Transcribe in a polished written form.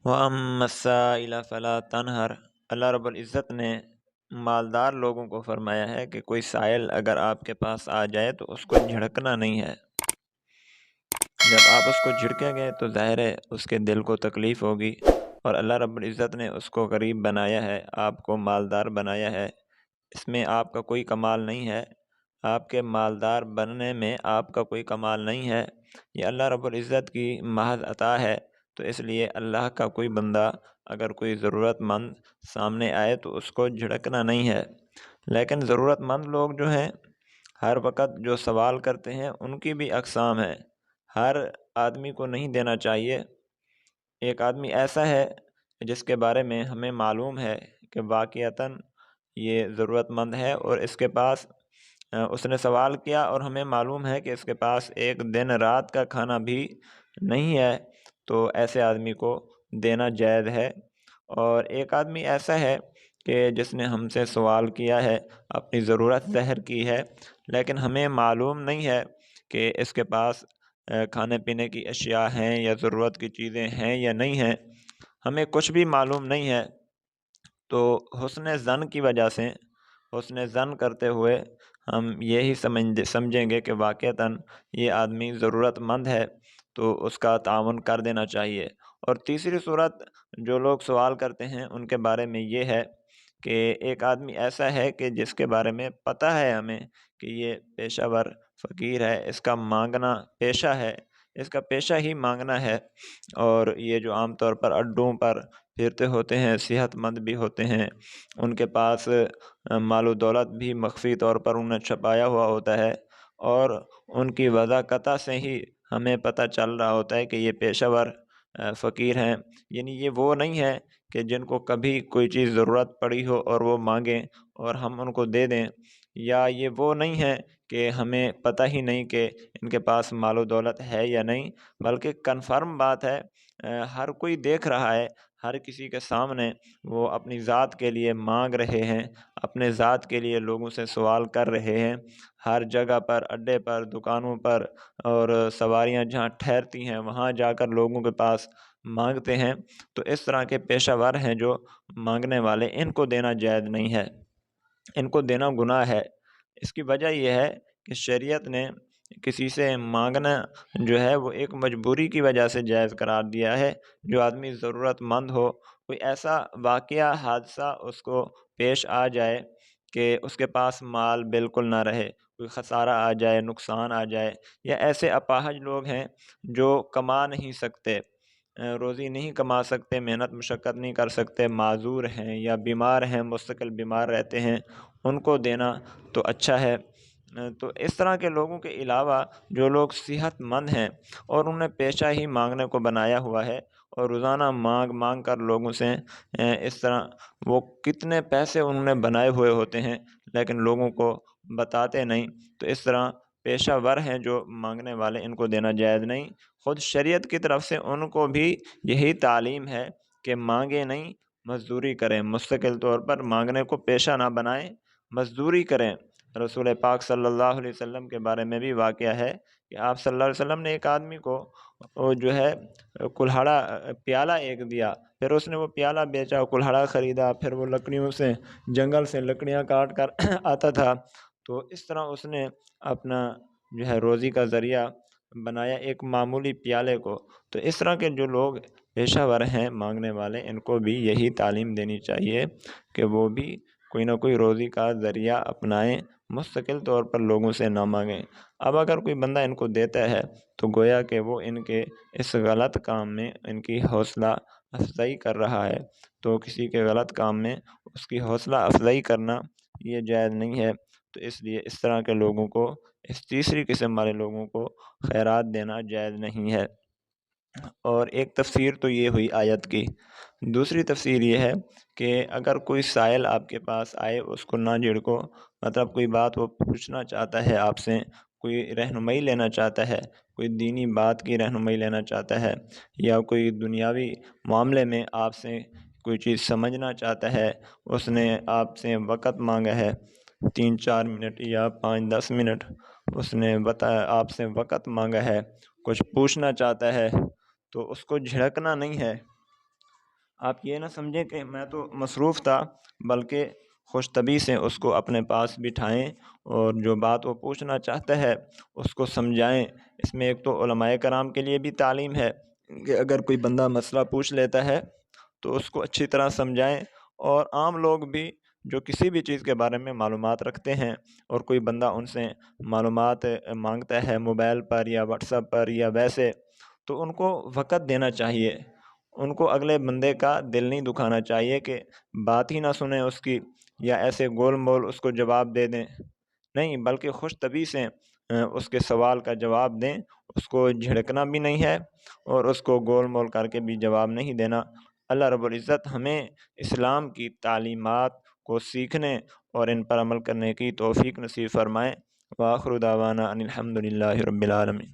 وَأَمَّا السَّائِلَ فَلَا تَنْهَرْ۔ اللہ رب العزت نے مالدار لوگوں کو فرمایا ہے کہ کوئی سائل اگر آپ کے پاس آ جائے تو اس کو جھڑکنا نہیں ہے۔ جب آپ اس کو جھڑکیں گے تو ظاہر ہے اس کے دل کو تکلیف ہوگی، اور اللہ رب العزت نے اس کو غریب بنایا ہے، آپ کو مالدار بنایا ہے۔ اس میں آپ کا کوئی کمال نہیں ہے، آپ کے مالدار بننے میں آپ کا کوئی کمال نہیں ہے، یہ اللہ رب العزت کی محض عطا ہے۔ تو اس لیے اللہ کا کوئی بندہ اگر کوئی ضرورت مند سامنے آئے تو اس کو جھڑکنا نہیں ہے۔ لیکن ضرورت مند لوگ جو ہیں ہر وقت جو سوال کرتے ہیں ان کی بھی اقسام ہیں، ہر آدمی کو نہیں دینا چاہیے۔ ایک آدمی ایسا ہے جس کے بارے میں ہمیں معلوم ہے کہ واقعتاً یہ ضرورت مند ہے، اور اس کے پاس اس نے سوال کیا اور ہمیں معلوم ہے کہ اس کے پاس ایک دن رات کا کھانا بھی نہیں ہے، تو ایسے آدمی کو دینا جائز ہے۔ اور ایک آدمی ایسا ہے کہ جس نے ہم سے سوال کیا ہے، اپنی ضرورت ظاہر کی ہے، لیکن ہمیں معلوم نہیں ہے کہ اس کے پاس کھانے پینے کی اشیاء ہیں یا ضرورت کی چیزیں ہیں یا نہیں ہیں، ہمیں کچھ بھی معلوم نہیں ہے۔ تو حسن ظن کی وجہ سے، حسن ظن کرتے ہوئے ہم یہی سمجھیں گے کہ واقعتاً یہ آدمی ضرورت مند ہے، تو اس کا تعاون کر دینا چاہیے۔ اور تیسری صورت جو لوگ سوال کرتے ہیں ان کے بارے میں یہ ہے کہ ایک آدمی ایسا ہے کہ جس کے بارے میں پتہ ہے ہمیں کہ یہ پیشہ ور فقیر ہے، اس کا مانگنا پیشہ ہے، اس کا پیشہ ہی مانگنا ہے، اور یہ جو عام طور پر اڈوں پر پھرتے ہوتے ہیں، صحت مند بھی ہوتے ہیں، ان کے پاس مال و دولت بھی مخفی طور پر انہیں چھپایا ہوا ہوتا ہے، اور ان کی وضاقتہ سے ہی ہمیں پتہ چل رہا ہوتا ہے کہ یہ پیشہ ور فقیر ہیں۔ یعنی یہ وہ نہیں ہے کہ جن کو کبھی کوئی چیز ضرورت پڑی ہو اور وہ مانگیں اور ہم ان کو دے دیں، یا یہ وہ نہیں ہے کہ ہمیں پتہ ہی نہیں کہ ان کے پاس مال و دولت ہے یا نہیں، بلکہ کنفرم بات ہے، ہر کوئی دیکھ رہا ہے، ہر کسی کے سامنے وہ اپنی ذات کے لیے مانگ رہے ہیں، اپنے ذات کے لیے لوگوں سے سوال کر رہے ہیں، ہر جگہ پر، اڈے پر، دکانوں پر، اور سواریاں جہاں ٹھہرتی ہیں وہاں جا کر لوگوں کے پاس مانگتے ہیں۔ تو اس طرح کے پیشہ ور ہیں جو مانگنے والے، ان کو دینا جائز نہیں ہے، ان کو دینا گناہ ہے۔ اس کی وجہ یہ ہے کہ شریعت نے کسی سے مانگنا جو ہے وہ ایک مجبوری کی وجہ سے جائز قرار دیا ہے۔ جو آدمی ضرورت مند ہو، کوئی ایسا واقعہ، حادثہ اس کو پیش آ جائے کہ اس کے پاس مال بالکل نہ رہے، کوئی خسارہ آ جائے، نقصان آ جائے، یا ایسے اپاہج لوگ ہیں جو کما نہیں سکتے، روزی نہیں کما سکتے، محنت مشقت نہیں کر سکتے، معذور ہیں یا بیمار ہیں، مستقل بیمار رہتے ہیں، ان کو دینا تو اچھا ہے۔ تو اس طرح کے لوگوں کے علاوہ جو لوگ صحت مند ہیں اور انہیں پیشہ ہی مانگنے کو بنایا ہوا ہے، اور روزانہ مانگ مانگ کر لوگوں سے اس طرح وہ کتنے پیسے انہوں نے بنائے ہوئے ہوتے ہیں لیکن لوگوں کو بتاتے نہیں، تو اس طرح پیشہ ور ہیں جو مانگنے والے، ان کو دینا جائز نہیں۔ خود شریعت کی طرف سے ان کو بھی یہی تعلیم ہے کہ مانگے نہیں، مزدوری کریں، مستقل طور پر مانگنے کو پیشہ نہ بنائیں، مزدوری کریں۔ رسول پاک صلی اللہ علیہ وسلم کے بارے میں بھی واقعہ ہے کہ آپ صلی اللہ علیہ وسلم نے ایک آدمی کو وہ جو ہے کلہاڑا پیالہ ایک دیا، پھر اس نے وہ پیالہ بیچا، کلہاڑا خریدا، پھر وہ لکڑیوں سے، جنگل سے لکڑیاں کاٹ کر آتا تھا، تو اس طرح اس نے اپنا جو ہے روزی کا ذریعہ بنایا ایک معمولی پیالے کو۔ تو اس طرح کے جو لوگ پیشہ ور ہیں مانگنے والے، ان کو بھی یہی تعلیم دینی چاہیے کہ وہ بھی کوئی نہ کوئی روزی کا ذریعہ اپنائیں، مستقل طور پر لوگوں سے نہ مانگیں۔ اب اگر کوئی بندہ ان کو دیتا ہے تو گویا کہ وہ ان کے اس غلط کام میں ان کی حوصلہ افزائی کر رہا ہے، تو کسی کے غلط کام میں اس کی حوصلہ افزائی کرنا یہ جائز نہیں ہے۔ تو اس لیے اس طرح کے لوگوں کو، اس تیسری قسم والے لوگوں کو خیرات دینا جائز نہیں ہے۔ اور ایک تفسیر تو یہ ہوئی آیت کی۔ دوسری تفسیر یہ ہے کہ اگر کوئی سائل آپ کے پاس آئے، اس کو نہ جھڑکو، مطلب کوئی بات وہ پوچھنا چاہتا ہے آپ سے، کوئی رہنمائی لینا چاہتا ہے، کوئی دینی بات کی رہنمائی لینا چاہتا ہے، یا کوئی دنیاوی معاملے میں آپ سے کوئی چیز سمجھنا چاہتا ہے، اس نے آپ سے وقت مانگا ہے 3-4 منٹ یا 5-10 منٹ، اس نے آپ سے وقت مانگا ہے، کچھ پوچھنا چاہتا ہے، تو اس کو جھڑکنا نہیں ہے۔ آپ یہ نہ سمجھیں کہ میں تو مصروف تھا، بلکہ خوش طبعی سے اس کو اپنے پاس بٹھائیں اور جو بات وہ پوچھنا چاہتا ہے اس کو سمجھائیں۔ اس میں ایک تو علماء کرام کے لیے بھی تعلیم ہے کہ اگر کوئی بندہ مسئلہ پوچھ لیتا ہے تو اس کو اچھی طرح سمجھائیں، اور عام لوگ بھی جو کسی بھی چیز کے بارے میں معلومات رکھتے ہیں اور کوئی بندہ ان سے معلومات مانگتا ہے موبائل پر یا واٹس ایپ پر یا ویسے، تو ان کو وقت دینا چاہیے۔ ان کو اگلے بندے کا دل نہیں دکھانا چاہیے کہ بات ہی نہ سنیں اس کی، یا ایسے گول مول اس کو جواب دے دیں، نہیں بلکہ خوش طبعی سے اس کے سوال کا جواب دیں۔ اس کو جھڑکنا بھی نہیں ہے اور اس کو گول مول کر کے بھی جواب نہیں دینا۔ اللہ رب العزت ہمیں اسلام کی تعلیمات کو سیکھنے اور ان پر عمل کرنے کی توفیق نصیب فرمائے۔ وآخر دعوانا ان الحمد للہ رب العالمین۔